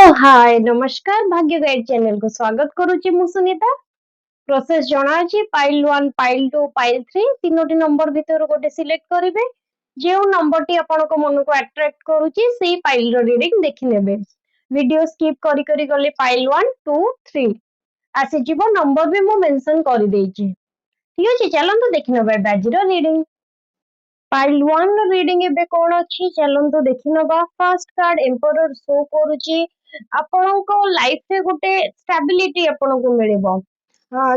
हाय नमस्कार भाग्य guide channel को स्वागत करुच्ची मु सुनीता। प्रोसेस जना अछि फाइल 1 फाइल 2 फाइल 3 तीनोटी नंबर भितर गोटे सिलेक्ट करिवे जे नंबर टी आपन को मन को अट्रैक्ट करूची सेही फाइल रो रीडिंग देखि नेबे। वीडियो स्किप करी करी गले फाइल 1 2 3 आसी जीवो नंबर भी मु मेंशन कर देइची। ठीक अछि चलंतु देखि नेबे बाजी रो रीडिंग। फाइल 1 रो रीडिंग एबे कोन अछि चलंतु देखि नबा। फर्स्ट कार्ड एम्परर शो करूची आपनको लाइफ रे गोटे स्टेबिलिटी आपनको मिलिबो।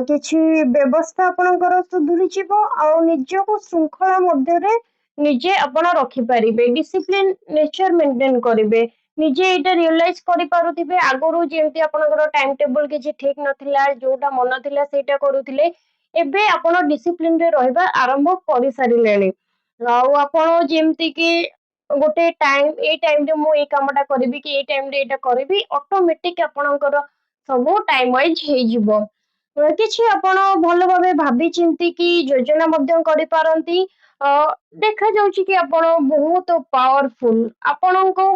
किछि व्यवस्था आपणकर सुधुरी जीवो आ निजको श्रृंखला मध्य रे निजे आपण रखि परिबे डिसिप्लिन नेचर मेंटेन करिवे निजे एटा रियलाइज करि पारुथिबे आगरु जेंति आपणकर टाइम टेबल किछि ठीक नथिला जोटा मन थिला सेटा करूथिले एबे आपण डिसिप्लिन रे रहबा आरंभ करि सारिलेनी आपण जेंति कि गोटे टाइम ए टाइम रे मु ए कामटा करिवि कि ए टाइम रे एटा करिवि ऑटोमेटिक आपणकर सब टाइम वाइज हे जिवो। किछि आपण भलो भाबे भाबी चिंती कि योजना मध्य करि पारंती। देखा जाउछि कि आपण बहुत पावरफुल आपणको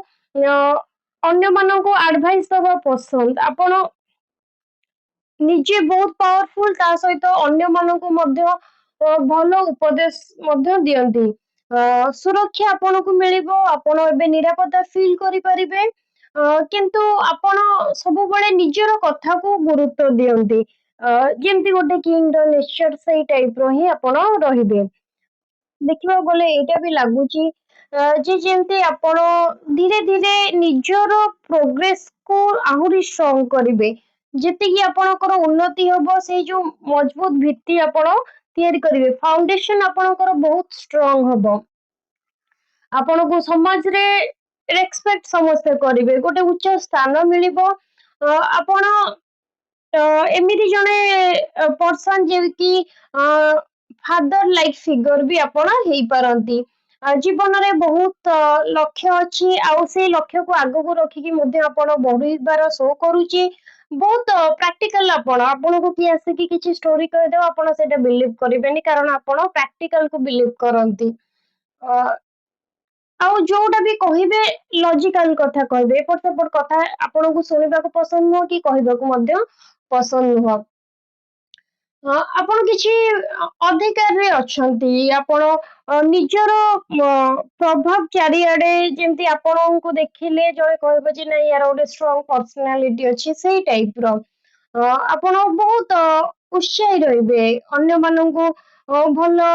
अन्य मानको एडवाइस दबा पसंद आपण निजे बहुत पावरफुल ता सहित अन्य मानको मध्य भलो उपदेश मध्य दियंती। सुरक्षा आपनको मिलिबो आपण एबे निरापत्ता फील करि परिबे। किंतु आपण सब बळे निजर कथा को गुरुत्व दियंती जेमती गोटे किंग नेचर सेही टाइप रो ही आपण रहिबे। देखिबा गले एटा भी लागुची जे जेमती आपण धीरे धीरे निजर प्रोग्रेस को आहुरी स्ट्रांग करिवे जेते कि आपणकर उन्नति हबो से जो मजबूत भित्ति आपण तैयारी करिवे फाउंडेशन आपणकर बहुत स्ट्रांग हबो। आपनको समाज रे रेस्पेक्ट समस्त करिवे गोटे उच्च स्थान मिलिबो। आपण एमिति जने पर्सन जे कि फादर लाइक फिगर भी आपण हेई पारंती। जीवन रे बहुत लक्ष्य अछि आ से लक्ष्य को आगो को रखी कि मध्ये आपण बढ़िबार शो करूची बहुत प्रैक्टिकल आपण को कि आसे कि किछि स्टोरी कहि देबो आपण सेटा बिलीव करिवेनी कारण आपण प्रैक्टिकल को बिलीव करंती। आउ जोटा भी कहिबे लॉजिकल कथा कहिबे एपट सेपट कथा आपण को सुनिबा को पसंद न कि कहिबा को मध्य पसंद न। आपण किछि अधिकार रे अछंती आपण निजर प्रभाव चारिआडे जेमती आपण को देखिले जळे कहबो जे नै यार ओडे स्ट्रांग पर्सनालिटी अछि सेही टाइप रो आपण बहुत उत्साही रहिबे अन्य माननकु भलो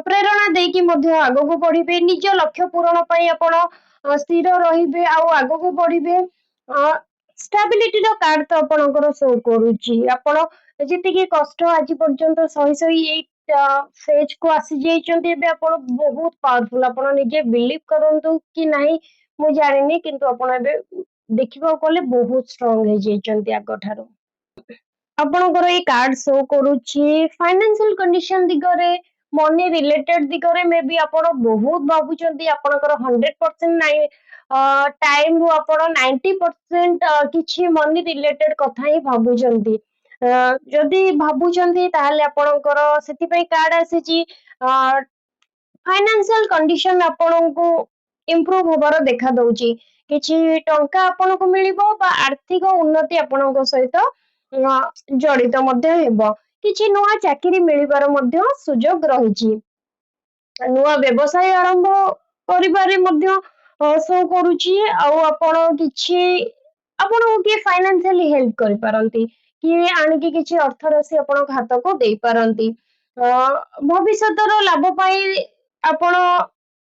प्रेरणा देकी मध्य आगो को बढ़िबे निज लक्ष्य पूरण पई आपण स्थिर रहिबे आ आगो को बढ़िबे। स्टेबिलिटी रो कार्ड तो आपणकर शो करूची आपण जति कि कष्ट आज पर्यंत सही सही ए फेज को आसी जाइचंती एबे आपण बहुत पावरफुल आपण निजे बिलीव करंतु कि नाही मु जानिनी किंतु आपण एबे देखिबा कोले बहुत स्ट्रांग हे जाइचंती आगो ठारो। आपणकर ए कार्ड शो करूची फाइनेंशियल कंडीशन दिगरे मनी रिलेटेड दिगरे मे बी आपण बहुत भाबुचंती आपणकर 100% नाही टाइम रु आपण 90% किछि मनी रिलेटेड कथा ही भाबुचंती। जदि भाबुचंती ताहाले आपणकर सेति पई कार्ड आसीची फाइनेंशियल कंडीशन आपणको इम्प्रूव होबार देखा दउची किछि टंका आपणको मिलिबो बा आर्थिक उन्नति आपणको सहित जड़ित मध्य हेबो किछि नुआ चाकरी मिलिबार मध्य सुजोग रहिछि। नुआ व्यवसाय आरंभ करिबारे मध्य शो करूची आउ आपण किछि आपण के फाइनेंशियली हेल्प करि पारंती कि आनिकि किछि अर्थ राशि आपण हाथ को देई पारंती। भविष्यतर लाभ पाई आपण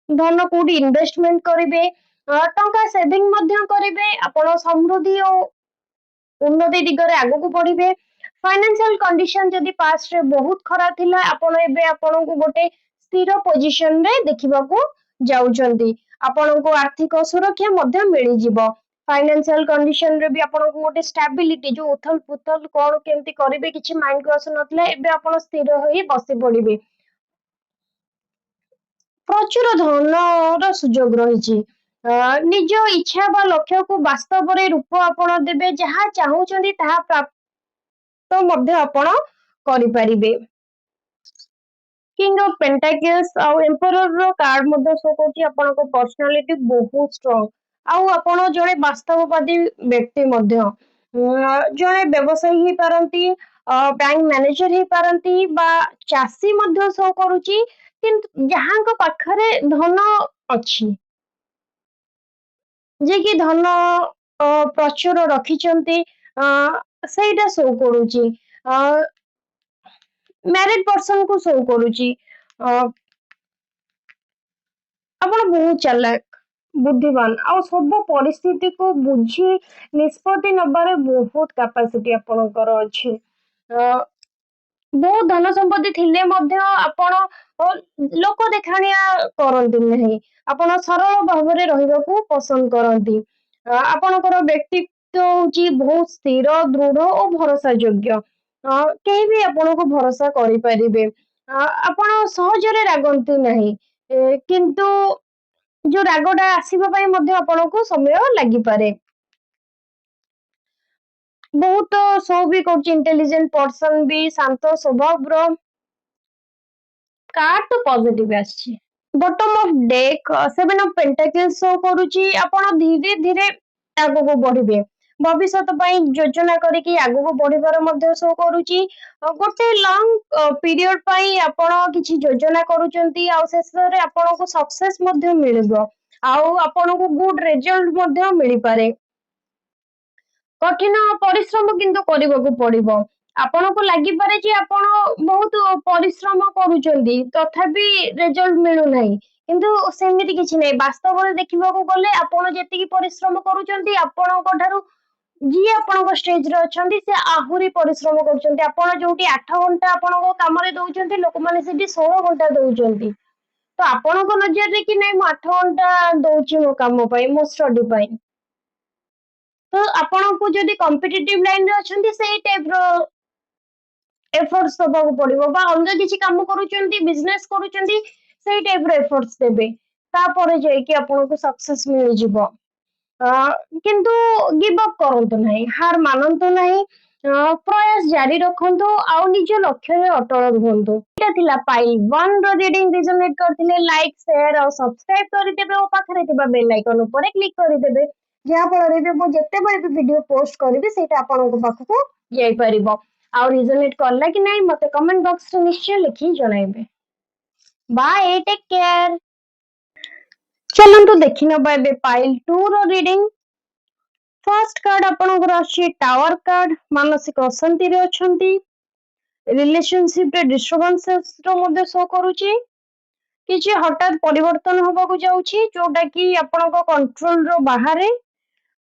धन कोडी इन्वेस्टमेंट करिवे टंका सेविंग मध्य करिवे आपण समृद्धि और उन्नति दिगरे आगो को बढ़िबे। फाइनेंशियल कंडीशन जदि पास्ट रे बहुत खराब थिला आपण एबे आपण को गोटे स्थिर पोजीशन रे देखिबा को जाउचंती आपण को आर्थिक सुरक्षा मध्य मिली जिवो। फाइनेंशियल कंडीशन रे भी आपण को गोटे स्टेबिलिटी जो उथल पुथल कोन केमती करिवे किछि माइंड को आस नथले एबे आपण स्थिर होई बसी पड़िबे। प्रचुर धन सुजोग रही निज इच्छा बा लक्ष्य को वास्तव रे रूप आपण देबे जहा चाहूचंदी ताहा प्राप्त मध्य आपण करि परिबे। किंग ऑफ पेंटाकल्स और एम्परर रो कार्ड मध्य शो करछि आपण को पर्सनालिटी बहुत स्ट्रांग ଆଉ ଆପଣ ଜଣେ ବାସ୍ତବବାଦୀ ବ୍ୟକ୍ତି ମଧ୍ୟ ଜଣେ ବ୍ୟବସାୟୀ ହେଇପାରନ୍ତି, ବ୍ୟାଙ୍କ ମ୍ୟାନେଜର ହେଇପାରନ୍ତି ବା ଚାଷୀ ମଧ୍ୟ ଶୋ କରୁଛି, କିନ୍ତୁ ଯାହାଙ୍କ ପାଖରେ ଧନ ଅଛି, ଯେ କି ଧନ ପ୍ରଚୁର ରଖିଛନ୍ତି, ସେଇଟା ଶୋ କରୁଛି। ମ୍ୟାରିଡ ପର୍ସନ କୁ ଶୋ କରୁଛି। ଆପଣ ବହୁତ ଚାଲାକ, ବୁଦ୍ଧିମାନ, ଆଉ ସବୁ ପରିସ୍ଥିତିକୁ ବୁଝି ନିଷ୍ପତ୍ତି ନେବାରେ ବହୁତ କାପାସିଟି ଆପଣଙ୍କର ଅଛି। ବହୁତ ଧନ ସମ୍ପତ୍ତି ଥିଲେ ମଧ୍ୟ ଆପଣ ଲୋକ ଦେଖାଣିଆ କରନ୍ତି ନାହିଁ, ଆପଣ ସରଳ ଭାବରେ ରହିବାକୁ ପସନ୍ଦ କରନ୍ତି। ଆପଣଙ୍କର ବ୍ୟକ୍ତିତ୍ବ ହଉଛି ବହୁତ ସ୍ଥିର, ଦୃଢ ଓ ଭରସା ଯୋଗ୍ୟ। କେହି ବି ଆପଣଙ୍କୁ ଭରସା କରିପାରିବେ। ଆପଣ ସହଜରେ ରାଗନ୍ତି ନାହିଁ, କିନ୍ତୁ ଯୋଉ ରାଗଟା ଆସିବା ପାଇଁ ମଧ୍ୟ ଆପଣଙ୍କୁ ସମୟ ଲାଗିପାରେ। ବହୁତ ଶୋ ବି କରୁଛି ଇଣ୍ଟେଲିଜେଣ୍ଟ ପର୍ସନ ବି, ଶାନ୍ତ ସ୍ୱଭାବର। କାର୍ଡ ତ ପଜିଟିଭ ଆସିଛି। Bottom of deck seven of pentacles show କରୁଛି ଆପଣ ଧୀରେ ଧୀରେ ଆଗକୁ ବଢିବେ, ଭବିଷ୍ୟତ ପାଇଁ ଯୋଜନା କରିକି ଆଗକୁ ବଢିବାର ମଧ୍ୟ ଶୋ କରୁଛି। ଗୋଟେ ଲଙ୍ଗ ପିରିୟଡ ପାଇଁ ଆପଣ କିଛି ଯୋଜନା କରୁଛନ୍ତି, ଆଉ ଶେଷରେ ଆପଣଙ୍କୁ ସକ୍ସେସ ମଧ୍ୟ ମିଳିବ, ଆଉ ଆପଣଙ୍କୁ ଗୁଡ ରେଜଲ୍ଟ ମଧ୍ୟ ମିଳିପାରେ। କଠିନ ପରିଶ୍ରମ କିନ୍ତୁ କରିବାକୁ ପଡିବ। ଆପଣଙ୍କୁ ଲାଗିପାରେ ଯେ ଆପଣ ବହୁତ ପରିଶ୍ରମ କରୁଛନ୍ତି ତଥାପି ରେଜଲ୍ଟ ମିଳୁନାହିଁ, କିନ୍ତୁ ସେମିତି କିଛି ନାହିଁ। ବାସ୍ତବରେ ଦେଖିବାକୁ ଗଲେ ଆପଣ ଯେତିକି ପରିଶ୍ରମ କରୁଛନ୍ତି, ଆପଣଙ୍କ ଠାରୁ ଯିଏ ଆପଣଙ୍କ ଷ୍ଟେଜରେ ଅଛନ୍ତି ସେ ଆହୁରି ପରିଶ୍ରମ କରୁଛନ୍ତି। ଆପଣ ଯୋଉଠି 8 ଘଣ୍ଟା ଆପଣଙ୍କ କାମରେ ଦଉଛନ୍ତି, ଲୋକମାନେ ସେଠି 16 ଘଣ୍ଟା ଦଉଛନ୍ତି। ତ ଆପଣଙ୍କ ନଜରରେ କି ନାଇଁ ମୁଁ 8 ଘଣ୍ଟା ଦଉଛି ମୋ କାମ ପାଇଁ, ମୋ ଷ୍ଟଡି ପାଇଁ, ତ ଆପଣଙ୍କୁ ଯଦି କମ୍ପିଟିଟିଭ ଲାଇନରେ ଅଛନ୍ତି ସେଇ ଟାଇପର ଏଫର୍ଟସ ଦବାକୁ ପଡିବ, ବା ଅଲଗା କିଛି କାମ କରୁଛନ୍ତି, ବିଜନେସ କରୁଛନ୍ତି, ସେଇ ଟାଇପର ଏଫର୍ଟସ ଦେବେ, ତାପରେ ଯାଇକି ଆପଣଙ୍କୁ ସକ୍ସେସ ମିଳିଯିବ। କିନ୍ତୁ ଗିଭ ଅପ୍ କରନ୍ତୁ ନାହିଁ, ହାର ମାନନ୍ତୁ ନାହିଁ, ପ୍ରୟାସ ଜାରି ରଖନ୍ତୁ, ଆଉ ନିଜ ଲକ୍ଷ୍ୟରେ ଅଟଳ ରୁହନ୍ତୁ। ଏଇଟା ଥିଲା ପାଇଲ 1 ର ରିଡିଂ। ରିଜୋନେଟ କରିଥିଲେ ଲାଇକ୍, ସେୟାର ଆଉ ସବସ୍କ୍ରାଇବ କରିଦେବେ, ଓ ପାଖରେ ଥିବା ବେଲ ଆଇକନ ଉପରେ କ୍ଲିକ କରିଦେବେ, ଯାହା ଫଳରେ ବି ମୁଁ ଯେତେବେଳେ ବି ଭିଡିଓ ପୋଷ୍ଟ କରିବି ସେଇଟା ଆପଣଙ୍କ ପାଖକୁ ଯାଇପାରିବ। ଆଉ ରିଜୋନେଟ କଲା କି ନାହିଁ ମତେ କମେଣ୍ଟ ବକ୍ସରେ ନିଶ୍ଚୟ ଲେଖି ଜଣାଇବେ। Bye, take care. ଚାଲନ୍ତୁ ଦେଖିନେବା ଏବେ ପାଇଲ 2 ର ରିଡିଂ। ଫାର୍ଷ୍ଟ କାର୍ଡ ଆପଣଙ୍କର ଅଛି ଟାୱାର କାର୍ଡ। ମାନସିକ ଅଶାନ୍ତିରେ ଅଛନ୍ତି, ରିଲେସନସିପରେ ଡିଷ୍ଟରବାନ୍ସେସ ର ମଧ୍ୟ ଶୋ କରୁଛି। କିଛି ହଠାତ୍ ପରିବର୍ତ୍ତନ ହବାକୁ ଯାଉଛି ଯୋଉଟା କି ଆପଣଙ୍କ କଣ୍ଟ୍ରୋଲ ର ବାହାରେ,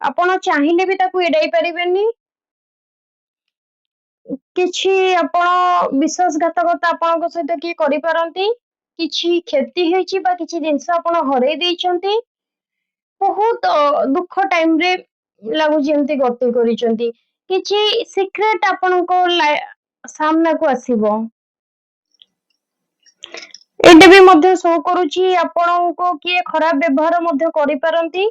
ଆପଣ ଚାହିଁଲେ ବି ତାକୁ ଏଡାଇ ପାରିବେନି। କିଛି ଆପଣ ବିଶ୍ୱାସଘାତକତା ଆପଣଙ୍କ ସହିତ କିଏ କରିପାରନ୍ତି, କିଛି କ୍ଷତି ହେଇଛି ବା କିଛି ଜିନିଷ ଆପଣ ହରେଇ ଦେଇଛନ୍ତି। ବହୁତ ଦୁଃଖ ଟାଇମରେ ଲାଗୁଛି ଏମିତି ଗତି କରିଛନ୍ତି। କିଛି ସିକ୍ରେଟ ଆପଣଙ୍କ ସାମ୍ନାକୁ ଆସିବ। ଏଇଟା ବି ମଧ୍ୟ ଶୋ କରୁଛି ଆପଣଙ୍କୁ କିଏ ଖରାପ ବ୍ୟବହାର ମଧ୍ୟ କରିପାରନ୍ତି।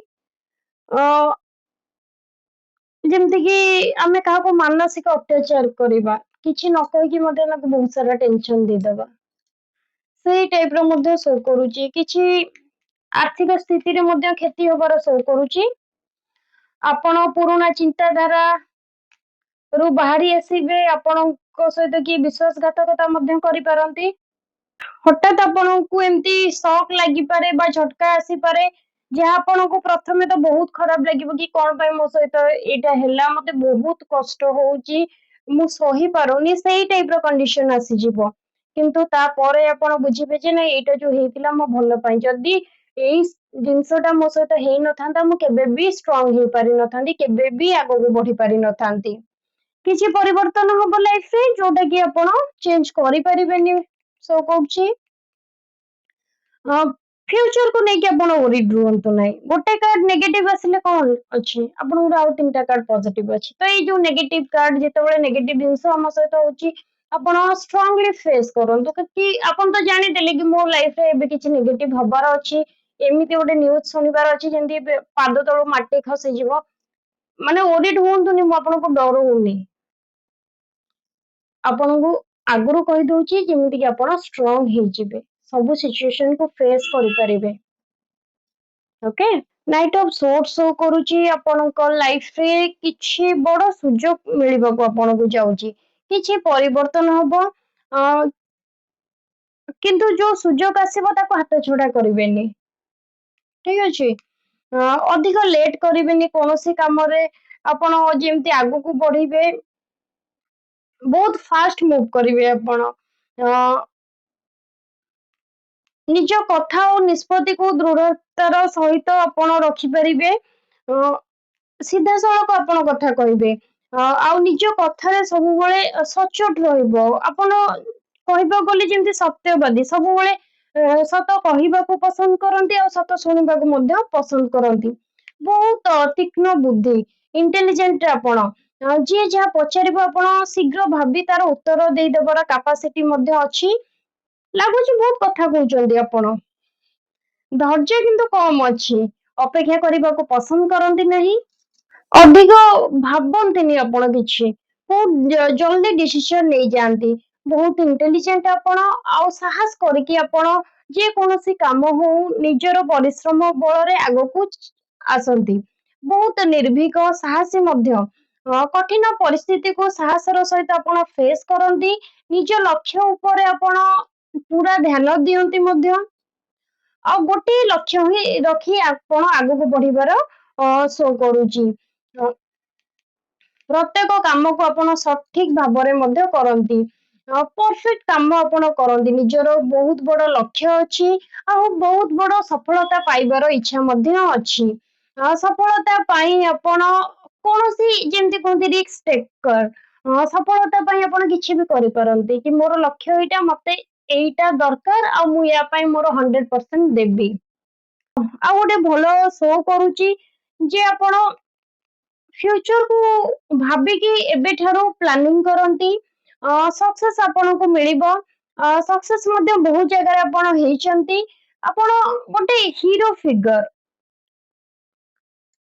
ଯେମିତି କି ଆମେ କାହାକୁ ମାନସିକ ଅତ୍ୟାଚାର କରିବା, କିଛି ନ କହିକି ମଧ୍ୟ ତାକୁ ବହୁତ ସାରା ଟେନସନ ଦେଇଦବା, ସେଇ ଟାଇପ ର ମଧ୍ୟ ଶୋ କରୁଛି। କିଛି ଆର୍ଥିକ ସ୍ଥିତିରେ ମଧ୍ୟ କ୍ଷତି ହବାର ଶୋ କରୁଛି। ଆପଣ ପୁରୁଣା ଚିନ୍ତାଧାରା ରୁ ବାହାରି ଆସିବେ, ଆପଣଙ୍କ ସହିତ କିଏ ବିଶ୍ୱାସଘାତକତା ମଧ୍ୟ କରିପାରନ୍ତି। ହଠାତ୍ ଆପଣଙ୍କୁ ଏମିତି ସକ୍ ଲାଗିପାରେ ବା ଝଟକା ଆସିପାରେ, ଯାହା ଆପଣଙ୍କୁ ପ୍ରଥମେ ତ ବହୁତ ଖରାପ ଲାଗିବ କି କଣ ପାଇଁ ମୋ ସହିତ ଏଇଟା ହେଲା, ମତେ ବହୁତ କଷ୍ଟ ହଉଛି, ମୁଁ ସହି ପାରୁନି, ସେଇ ଟାଇପ ର କଣ୍ଡିସନ ଆସିଯିବ। କିନ୍ତୁ ତାପରେ ଆପଣ ବୁଝିବେ ଯେ ନାଇଁ ଏଇଟା ଯୋଉ ହେଇଥିଲା ମୋ ଭଲ ପାଇଁ। ଯଦି ଏଇ ଜିନିଷଟା ମୋ ସହିତ ହେଇନଥାନ୍ତା, ମୁଁ କେବେ ବି ଷ୍ଟ୍ରଙ୍ଗ ହେଇପାରିନଥାନ୍ତି, କେବେ ବି ଆଗକୁ ବଢି ପାରିନଥାନ୍ତି। କିଛି ପରିବର୍ତ୍ତନ ହବ ଲାଇଫରେ ଯୋଉଟା କି ଆପଣ ଚେଞ୍ଜ କରିପାରିବେନି ଶୋ କରୁଛି। ଫ୍ୟୁଚରକୁ ନେଇକି ଆପଣ ଓରିଡ୍ ରୁହନ୍ତୁ ନାହିଁ। ଗୋଟେ କାର୍ଡ ନେଗେଟିଭ ଆସିଲେ କଣ ଅଛି, ଆପଣଙ୍କର ଆଉ 3ଟା କାର୍ଡ ପଜିଟିଭ ଅଛି। ତ ଏଇ ଯୋଉ ନେଗେଟିଭ କାର୍ଡ, ଯେତେବେଳେ ନେଗେଟିଭ ଜିନିଷ ଆମ ସହିତ ହଉଛି, ଆପଣ ଷ୍ଟ୍ରଙ୍ଗଲି ଫେସ୍ କରନ୍ତୁ। କି ଆପଣ ତ ଜାଣିଦେଲେ କି ମୋ ଲାଇଫରେ ଏବେ କିଛି ନେଗେଟିଭ ହବାର ଅଛି, ଏମିତି ଗୋଟେ ନ୍ୟୁଜ ଶୁଣିବାର ଅଛି ଯେମିତି ପାଦ ତଳୁ ମାଟି ଖସିଯିବ, ମାନେ ଓରିଡ୍ ହୁଅନ୍ତୁନି, ମୁଁ ଆପଣଙ୍କୁ ଡରଉନି, ଆପଣଙ୍କୁ ଆଗରୁ କହିଦଉଛି ଯେମିତି କି ଆପଣ ଷ୍ଟ୍ରଙ୍ଗ ହେଇଯିବେ, ସବୁ ସିଚୁଏସନ କୁ ଫେସ୍ କରିପାରିବେ। Okay. Night of sort show करूची आपणଙ୍କ लाइफ रे किछि बड़ सुजोग मिलिबको आपनको जाउची किछि परिवर्तन हबो किंतु जो सुजोग आसीबो ताको हाथ छोड़ा करिवेनी ठीक अछि अधिक लेट करिवेनी कोनोसी कामरे आपण जेमति आगु को बढ़िबे बहुत फास्ट मूव करिवे आपण निज कथा और निष्पत्ति को दृढ़तार सहित आपण रखिपारिबे सीधा सड़क आपण कथा कहबे आउ निज कथारे सबुबले सचोट रहइबो आपण कहबा गले जेमति सत्यवादी सबुबले सत कहबाको पसंद करंती और सत सुनिबाको मध्य पसंद करंती बहुत तीक्ष्ण बुद्धि इंटेलिजेंट आपण जी जहाँ पचारिबो आपण शीघ्र भाबी तार उत्तर देई देबार कैपेसिटी मध्य अछि लागुची बहुत कथा कहउचंदी आपण धैर्य किंतु कम अछि अपेक्षा କରିବାକୁ पसंद करंती नहीं अधिक भाबंतीनी आपण किछि बहुत जल्दी डिसीजन नहीं जानती बहुत इंटेलिजेंट आपण आउ साहस करके आपण जे कोनोसी काम हो निजर परिश्रम बଳରେ आगକୁ आसंती बहुत निर्भीक साहसी मध्य कठिन परिस्थिति को साहसर सहित आपण फेस करंती निज लक्ष्य उपरे आपण पूरा ध्यान दियंती मध्य आ गोटे लक्ष्य ही रखी आपण आगକୁ बढ़िबार शो करूची प्रत्येक काम को आपण सठिक भाबरे मध्य करंती परफेक्ट काम आपण करंती निजर बहुत बड़ लक्ष्य अछि आ बहुत बड़ सफलता पाइबार इच्छा मध्य अछि सफलता पाई आपण कोनोसी जेमति कोनती रिस्क टेकर सफलता पाई आपण किछि भी करि परंती कि मोर लक्ष्य एटा मते एइटा दरकार आ मु या पाई मोर 100% देबी आ गोटे भलो शो करूची जे आपण फ्यूचर को भाबिकी एबे ठारो प्लानिंग करंती सक्सेस आपनको मिलिबो सक्सेस मध्य बहुत जगह आपण हेइचंती आपण गोटे हीरो फिगर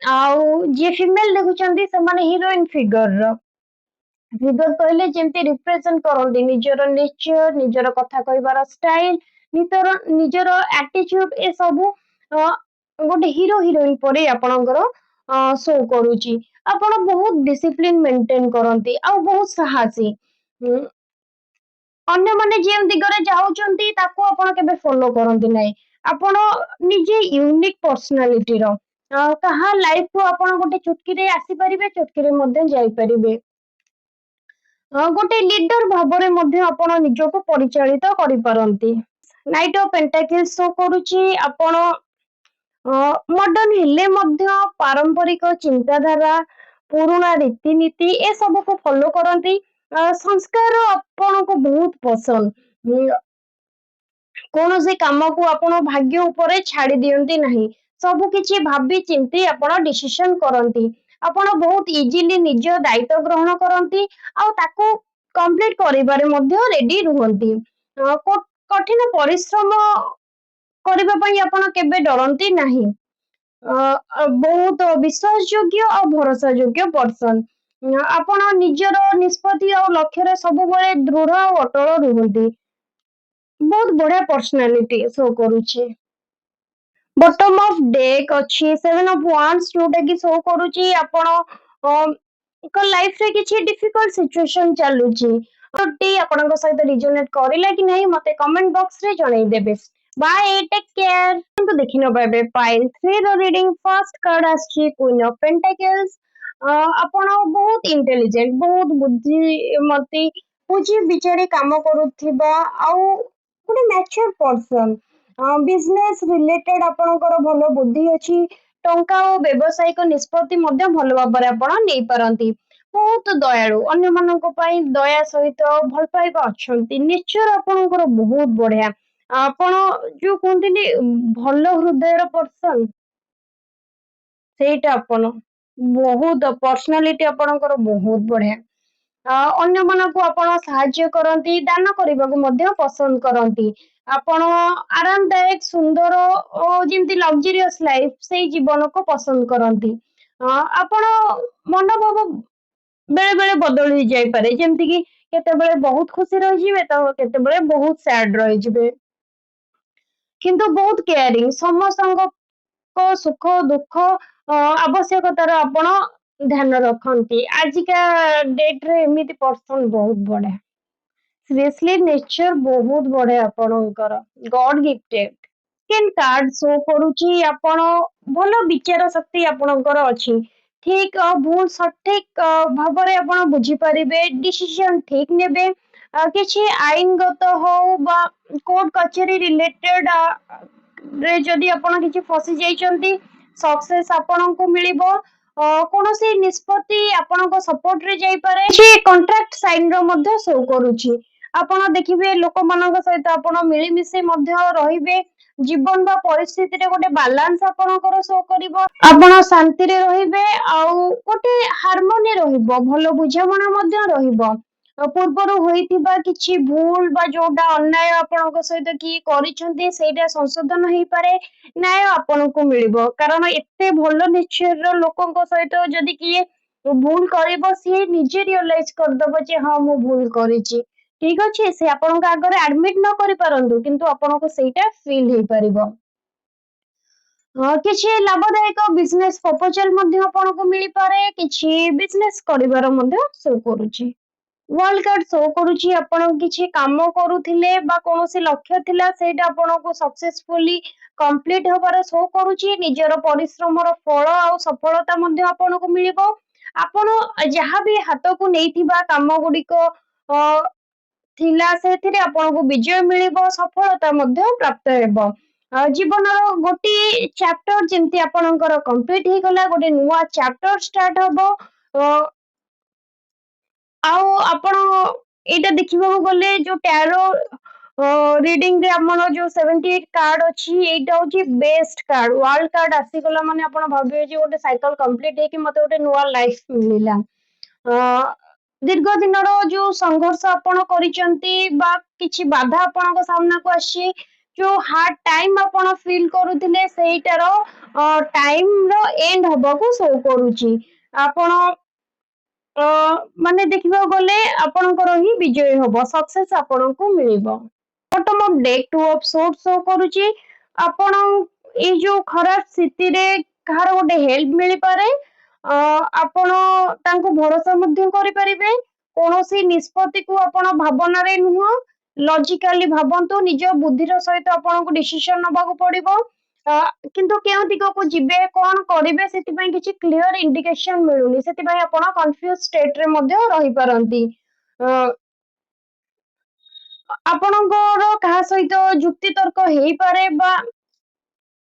आउ जे फीमेल देखुचंती से माने हीरोइन फिगर फिगर कहले जेमती रिप्रेजेंट करंती निजर नेचर निजर कथा कहबार स्टाइल निजर एटीट्यूड ए सबु गोटे हीरो हिरोइन परे आपणकर शो करूची आपण बहुत डिसिप्लिन मेंटेन करंती आ बहुत साहसी अन्य माने जेम दिगरे जाउचंती ताको आपण केबे फॉलो करंती नै आपण निजे यूनिक पर्सनालिटी रो कहा लाइफ को आपण गोटे चुटकी रे आसी परिबे चुटकी रे मध्य जाई परिबे गोटे लीडर भाबरे मध्य आपण निजको परिचालित करि पारंती नाइट ऑफ पेंटाकल्स शो करूची आपण मॉडर्न हेले मध्य पारंपरिक चिंताधारा पुराना रीतिनीति ए सब को फॉलो करंती संस्कार आपण को बहुत पसंद कौनसी काम को आपण भाग्य ऊपर छाड़ी दियंती नहीं सब किछि भाबी चिंती आपण डिसीजन करंती आपण बहुत इजीली निज दायित्व ग्रहण करंती आ ताको कंप्लीट करिबारे मध्य रेडी रुहंती कठिन परिश्रम करबा पई आपण केबे डरंती नहीं बहुत विश्वास योग्य और भरोसा योग्य पर्सन आपण निजर निष्पत्ति और लक्ष्य रे सब बेले दृढ़ और अटल रुहंती बहुत बढ़िया पर्सनालिटी शो करूची बॉटम ऑफ डेक अच्छी 7 of Wands जोटा कि शो करूची आपण को लाइफ रे किछि डिफिकल्ट सिचुएशन चालुची टी आपनक सहित रिजोनेट करिला कि नहीं मते कमेंट बॉक्स रे जणाई देबे बाय टेक केयर तो देखि न पाबे पाइल 3 रो रीडिंग फर्स्ट कार्ड आछि क्वीन ऑफ पेंटाकल्स आपण बहुत इंटेलिजेंट बहुत बुद्धिमती बुझी विचारी काम करूथिबा आउ गोटे मैच्योर पर्सन बिजनेस रिलेटेड आपणकर भल बुद्धि अच्छी टंका और व्यवसायिक निष्पत्ति मध्य भल भाव आपण नहीं पारंती बहुत दयालु अन्य मानक पई दया सहित भल पाइबा अछंती नेचर आपणकर बहुत बढ़िया आपण जो कहते भल हृदय पर्सन सेटा आपण बहुत पर्सनालिटी आपणकर बहुत बढ़िया अन्य मानक आपण साहाय्य करंती दान करबाकू मध्य पसंद करंती आपण आरामदायक सुंदर और जेमती लग्जरियस लाइफ से जीवन को पसंद करंती आपण मनोभाव बेले बेले बदली जाई पारे जेमती कि केते बेले बहुत खुशी रहि जिवे तो केते बेले बहुत सैड रहि जिवे किंतु बहुत केयरिंग समस्त ସୁଖ ଦୁଃଖ ଆବଶ୍ୟକତାର ଆପଣ ଧ୍ୟାନ ରଖନ୍ତି। ଆଜିକା ଡେଟରେ ଏମିତି ପର୍ସନ ବହୁତ ବଢିଆ। ସିରିୟସଲି ନେଚର ବହୁତ ବଢିଆ ଆପଣଙ୍କର, ଗଡ ଗିଫ୍ଟେଡ। କାର୍ଡ ଶୋ କରୁଛି ଆପଣ ଭଲ ବିଚାର ଶକ୍ତି ଆପଣଙ୍କର ଅଛି। ଠିକ ଭୁଲ ସଠିକ ଭାବରେ ଆପଣ ବୁଝିପାରିବେ, ଡିସିସନ ଠିକ ନେବେ। କିଛି ଆଇନଗତ ହଉ ବା କୋର୍ଟ କଚେରୀ ରିଲେଟେଡ ରେ ଯଦି ଆପଣ କିଛି ଫସି ଯାଇଛନ୍ତି, ସକ୍ସେସ ଆପଣଙ୍କୁ ମିଳିବ। କୌଣସି ନିଷ୍ପତ୍ତି ଆପଣଙ୍କ ସପୋର୍ଟ ରେ ଯାଇପାରେ। କିଛି କଣ୍ଟ୍ରାକ୍ଟ ସାଇନ ର ମଧ୍ୟ ଶୋ କରୁଛି। ଆପଣ ଦେଖିବେ ଲୋକମାନଙ୍କ ସହିତ ଆପଣ ମିଳିମିଶି ମଧ୍ୟ ରହିବେ। ଜୀବନ ବା ପରିସ୍ଥିତିରେ ଗୋଟେ ବାଲାନ୍ସ ଆପଣଙ୍କର ଶୋ କରିବ। ଆପଣ ଶାନ୍ତିରେ ରହିବେ ଆଉ ଗୋଟେ ହାରମୋନି ରହିବ, ଭଲ ବୁଝାମଣା ମଧ୍ୟ ରହିବ। ପୂର୍ବରୁ ହୋଇଥିବା କିଛି ଭୁଲ ବା ଯୋଉଟା ଅନ୍ୟାୟ ଆପଣଙ୍କ ସହିତ କିଏ କରିଛନ୍ତି ସେଇଟା ସଂଶୋଧନ ହେଇପାରେ, ନ୍ୟାୟ ଆପଣଙ୍କୁ ମିଳିବ। କାରଣ ଏତେ ଭଲ ନେଚର ଲୋକଙ୍କ ସହିତ ଯଦି କିଏ ଭୁଲ କରିବ, ସିଏ ନିଜେ ରିଅଲାଇଜ କରିଦବ ଯେ ହଁ ମୁଁ ଭୁଲ କରିଛି। ଠିକ ଅଛି, ସେ ଆପଣଙ୍କ ଆଗରେ ଆଡମିଟ ନ କରିପାରନ୍ତୁ କିନ୍ତୁ ଆପଣଙ୍କୁ ସେଇଟା ଫିଲ୍ ହେଇପାରିବ। କିଛି ଲାଭଦାୟକ ବିଜନେସ ପ୍ରପୋଜାଲ ମଧ୍ୟ ଆପଣଙ୍କୁ ମିଳିପାରେ, କିଛି ବିଜନେସ କରିବାର ମଧ୍ୟ ଶୋ କରୁଛି। ୱାର୍ଲ୍ଡ କାର୍ଡ ଶୋ କରୁଛି ଆପଣ କିଛି କାମ କରୁଥିଲେ ବା କୌଣସି ଲକ୍ଷ୍ୟ ଥିଲା ସେଇଟା ଆପଣଙ୍କୁ ସକ୍ସେସଫୁଲି କମ୍ପ୍ଲିଟ ହବାର ଶୋ କରୁଛି। ନିଜର ପରିଶ୍ରମର ଫଳ ଆଉ ସଫଳତା ମଧ୍ୟ ଆପଣଙ୍କୁ ମିଳିବ। ଆପଣ ଯାହାବି ହାତକୁ ନେଇଥିବା କାମ ଗୁଡିକ ଥିଲା ସେଥିରେ ଆପଣଙ୍କୁ ବିଜୟ ମିଳିବ, ସଫଳତା ମଧ୍ୟ ପ୍ରାପ୍ତ ହେବ। ଜୀବନର ଗୋଟିଏ ଚାପ୍ଟର ଯେମିତି ଆପଣଙ୍କର କମ୍ପ୍ଲିଟ ହେଇଗଲା, ଗୋଟେ ନୂଆ ଚାପ୍ଟର ଷ୍ଟାର୍ଟ ହବ। ଆଉ ଆପଣ ଏଇଟା ଦେଖିବାକୁ ଗଲେ ଯୋଉ ଟ୍ୟାରୋ ରିଡିଂ ରେ ଆମର ଯୋଉ 78 କାର୍ଡ ଅଛି, ଏଇଟା ହଉଛି ବେଷ୍ଟ କାର୍ଡ। ୱାର୍ଲ୍ଡ କାର୍ଡ ଆସିଗଲା ମାନେ ଆପଣ ଭାବିବେ ଯେ ଗୋଟେ ସାଇକେଲ କମ୍ପ୍ଲିଟ ହେଇକି ମତେ ଗୋଟେ ନୂଆ ଲାଇଫ ମିଳିଲା। ଦୀର୍ଘ ଦିନର ଯୋଉ ସଂଘର୍ଷ ଆପଣ କରିଛନ୍ତି ବା କିଛି ବାଧା ଆପଣଙ୍କ ସାମ୍ନାକୁ ଆସିଛି, ଯୋଉ ହାର୍ଡ ଟାଇମ ଆପଣ ଫିଲ୍ କରୁଥିଲେ ସେଇଟାର ଟାଇମ ର ଏଣ୍ଡ ହବାକୁ ଶୋ କରୁଛି। ଆପଣ ମାନେ ଦେଖିବାକୁ ଗଲେ ଆପଣଙ୍କର ହିଁ ବିଜୟ ହବ, ସକ୍ସେସ ଆପଣଙ୍କୁ ମିଳିବ। Bottom of deck two of sword show କରୁଛି। ଆପଣ ଏଇ ଯୋଉ ଖରାପ ସ୍ଥିତିରେ କାହାର ଗୋଟେ ହେଲ୍ପ ମିଳିପାରେ। ଆପଣ ତାଙ୍କୁ ଭରସା ମଧ୍ୟ କରିପାରିବେ। କୌଣସି ନିଷ୍ପତ୍ତିକୁ ଆପଣ ଭାବନାରେ ନୁହଁ, ଲଜିକାଲି ଭାବନ୍ତୁ। ନିଜ ବୁଦ୍ଧିର ସହିତ ଆପଣଙ୍କୁ ଡିସିସନ ନବାକୁ ପଡିବ। କିନ୍ତୁ କେଉଁ ଦିଗକୁ ଯିବେ, କଣ କରିବେ, ସେଥିପାଇଁ କିଛି କ୍ଲିୟର ଇଣ୍ଡିକେସନ ମିଳୁନି। ସେଥିପାଇଁ ଆପଣ କନଫ୍ୟୁଜ ଷ୍ଟେଟରେ ମଧ୍ୟ ରହିପାରନ୍ତି। ଆପଣଙ୍କର କାହା ସହିତ ଯୁକ୍ତି ତର୍କ ହେଇପାରେ ବା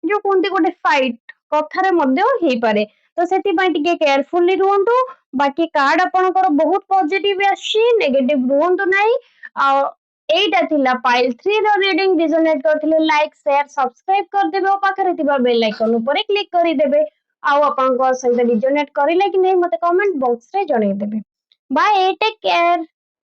ଯୋଉ କୁହନ୍ତି ଗୋଟେ ଫାଇଟ କଥାରେ ମଧ୍ୟ ହେଇପାରେ। ତ ସେଥିପାଇଁ ଟିକେ କେୟାରଫୁଲି ରୁହନ୍ତୁ। ବାକି କାର୍ଡ ଆପଣଙ୍କର ବହୁତ ପଜିଟିଭ ଆସିଛି, ନେଗେଟିଭ ରୁହନ୍ତୁ ନାହିଁ। ଆଉ ଏଇଟା ଥିଲା ପାଇଲ 3 ର ରିଡିଂ। ରିଜୋନେଟ କରିଥିଲେ ଲାଇକ୍, ସେୟାର, ସବସ୍କ୍ରାଇବ କରିଦେବେ ଓ ପାଖରେ ଥିବା ବେଲ ଆଇକନ ଉପରେ କ୍ଲିକ କରିଦେବେ। ଆଉ ଆପଣଙ୍କ ସହିତ ରିଜୋନେଟ କରିଲେ କି ନାହିଁ ମତେ କମେଣ୍ଟ ବକ୍ସ ରେ ଜଣେଇଦେବେ। Bye, take care.